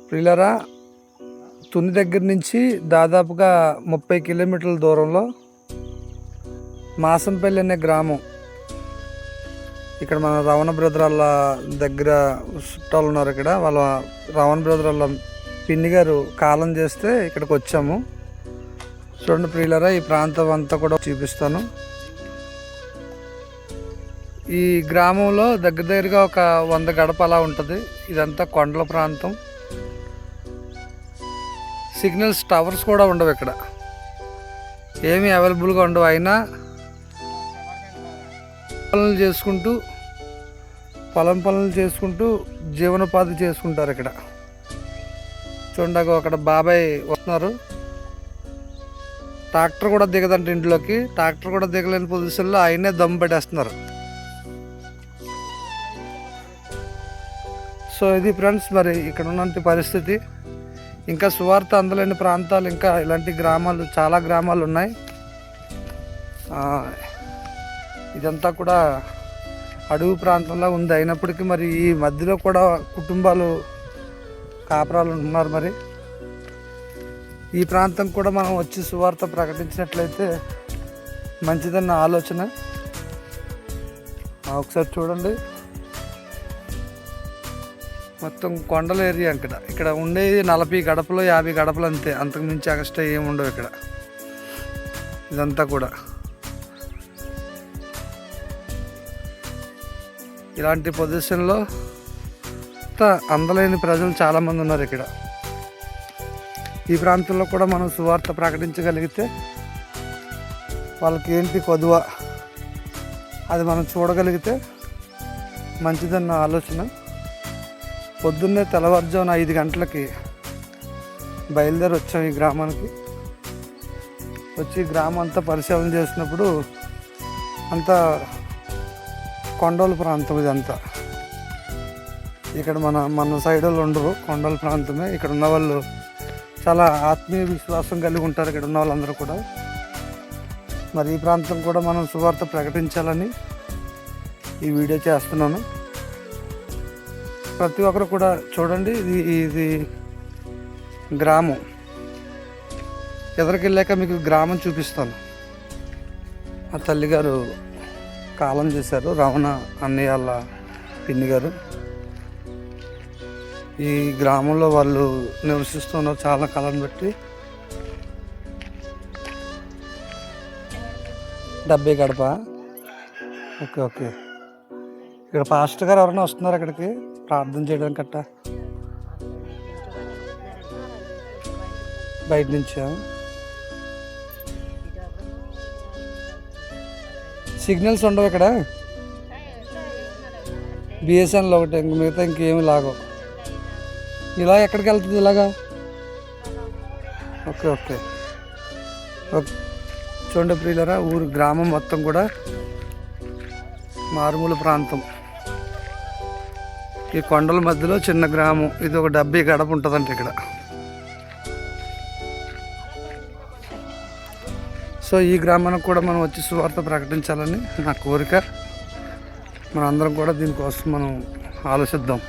ప్రియులారా, తుని దగ్గర నుంచి దాదాపుగా 30 కిలోమీటర్ల దూరంలో మాసంపల్లి అనే గ్రామం. ఇక్కడ మన రవణ బ్రదర్ల దగ్గర చుట్టాలు ఉన్నారు. ఇక్కడ వాళ్ళ రవణ బ్రదర్ల పిన్ని గారు కాలం చేస్తే ఇక్కడికి వచ్చాము. చూడండి ప్రియులారా, ఈ ప్రాంతం అంతా కూడా చూపిస్తాను. ఈ గ్రామంలో దగ్గరగా ఒక 100 గడప అలా ఉంటుంది. ఇదంతా కొండల ప్రాంతం. సిగ్నల్స్ టవర్స్ కూడా ఉండవు, ఇక్కడ ఏమీ అవైలబుల్గా ఉండవు. అయినా పొలం పనులు చేసుకుంటూ జీవనోపాధి చేసుకుంటారు ఇక్కడ. చూడండి, అక్కడ బాబాయ్ వస్తున్నారు. ట్రాక్టర్ కూడా దిగదంట ఇంట్లోకి. ట్రాక్టర్ కూడా దిగలేని పొజిషన్లో ఆయనే దమ్ము పెట్టేస్తున్నారు. సో ఇది ఫ్రెండ్స్, మరి ఇక్కడ ఉన్నంత పరిస్థితి. ఇంకా సువార్త అందలేని ప్రాంతాలు, ఇంకా ఇలాంటి గ్రామాలు, చాలా గ్రామాలు ఉన్నాయి. ఇదంతా కూడా అడవి ప్రాంతంలో ఉంది. అయినప్పటికీ మరి ఈ మధ్యలో కూడా కుటుంబాలు కాపురాలు ఉంటున్నారు. మరి ఈ ప్రాంతం కూడా మనం వచ్చి సువార్త ప్రకటించినట్లయితే మంచిదన్న ఆలోచన. ఒకసారి చూడండి, మొత్తం కొండల ఏరియా. ఇక్కడ ఉండేది 40 గడపలు 50 గడపలు అంతే, అంతకుమించి ఎక్స్ట్రా ఏమి ఉండవు ఇక్కడ. ఇదంతా కూడా ఇలాంటి పొజిషన్లో అందలేని ప్రజలు చాలామంది ఉన్నారు ఇక్కడ. ఈ ప్రాంతంలో కూడా మనం సువార్త ప్రకటించగలిగితే వాళ్ళకి ఏంటి కొదువ, అది మనం చూడగలిగితే మంచిదన్న ఆలోచన. పొద్దున్నే తెల్లవారుజామున 5 గంటలకి బయలుదేరి వచ్చాం ఈ గ్రామానికి. వచ్చి గ్రామం అంతా పరిశీలన చేసినప్పుడు అంతా కొండల ప్రాంతం. ఇదంతా ఇక్కడ మన సైడ్ వాళ్ళు ఉండరు, కొండల ప్రాంతమే. ఇక్కడ ఉన్న వాళ్ళు చాలా ఆత్మీయ విశ్వాసం కలిగి ఉంటారు ఇక్కడ ఉన్న వాళ్ళందరూ కూడా. మరి ఈ ప్రాంతం కూడా మనం సువార్త ప్రకటించాలని ఈ వీడియో చేస్తున్నాను. ప్రతి ఒక్కరు కూడా చూడండి, ఇది గ్రామం. ఎదరికెళ్ళాక మీకు గ్రామం చూపిస్తాను. ఆ తల్లిగారు కాలం చేశారు, రవణ అన్నయ్య వాళ్ళ పిన్ని గారు. ఈ గ్రామంలో వాళ్ళు నివసిస్తున్నారు చాలా కాలం బట్టి. 70 గడప. ఓకే. ఇక్కడ పాస్టర్ గారు ఎవరైనా వస్తున్నారు ఇక్కడికి ప్రార్థన చేయడానికి గట్టా? బయట నుంచా? సిగ్నల్స్ ఉండవు ఇక్కడ. బిఎస్ఎన్ఎల్ ఒకటి, మిగతా ఇంకేమి లాగో. ఇలా ఎక్కడికి వెళ్తుంది ఇలాగా? ఓకే. చూడండి ప్రియులారా, గ్రామం మొత్తం కూడా మారుమూల ప్రాంతం. ఈ కొండల మధ్యలో చిన్న గ్రామం. ఇది ఒక 70 గడప ఉంటుందంట ఇక్కడ. సో ఈ గ్రామానికి కూడా మనం వచ్చి సువార్త ప్రకటించాలని నా కోరిక. మనందరం కూడా దీనికోసం మనం ఆలోచిద్దాం.